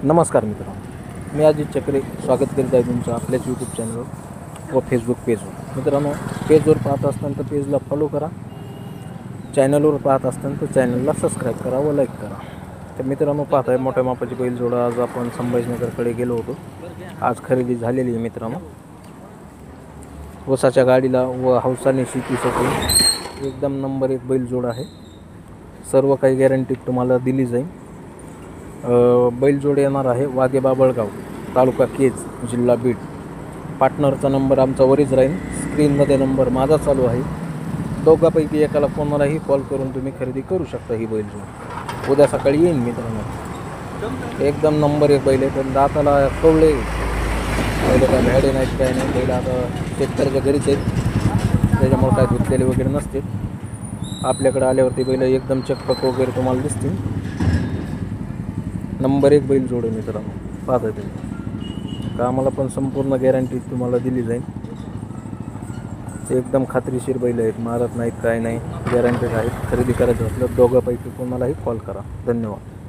नमस्कार मित्रांनो, मी अजित चक्रे स्वागत करीत आहे तुमचं आपल्याच यूट्यूब चॅनलवर व फेसबुक पेजवर. मित्रांनो, पेजवर पाहत असताना तर पेजला फॉलो करा, चॅनलवर पाहत असताना तर चॅनलला सबस्क्राईब करा व लाईक करा. तर मित्रांनो, पाहत आहे मोठ्या मापाची बैलजोडा. आज आपण संभाजीनगरकडे गेलो होतो. आज खरेदी झालेली आहे मित्रांनो. ऊसाच्या गाडीला व हौसाने शेतीसाठी एकदम नंबर 1 बैलजोडा आहे. सर्व काही गॅरंटी तुम्हाला दिली जाईल. बैलजोड येणार आहे वाघे बाबळगाव, तालुका केज, जिल्हा बीड. पार्टनरचा नंबर आमचा वरीच राहील. स्क्रीनमध्ये नंबर माझा चालू आहे. दोघांपैकी एकाला कोणालाही कॉल करून तुम्ही खरेदी करू शकता. ही बैलजोड उद्या सकाळी येईन मित्रांनो. एकदम नंबर 1 बैल आहे. पण दाताला कवळे पहिले काय भेडे नाहीत, काय नाही. पहिले आता शेतकऱ्याच्या घरीच आहेत, त्याच्यामुळे काय धुतलेले वगैरे नसते. आपल्याकडे आल्यावरती बैल एकदम चकपक वगैरे तुम्हाला दिसतील. नंबर 1 बैल जोड आहे मित्रांनो. पाहता तुम्ही, कामाला पण संपूर्ण गॅरंटी तुम्हाला दिली जाईल. एकदम खात्रीशीर बैल आहेत, मारत नाहीत, काय नाही, गॅरंटेड आहेत. खरेदी करायचं असलं दोघांपैकी कोणालाही कॉल करा. धन्यवाद.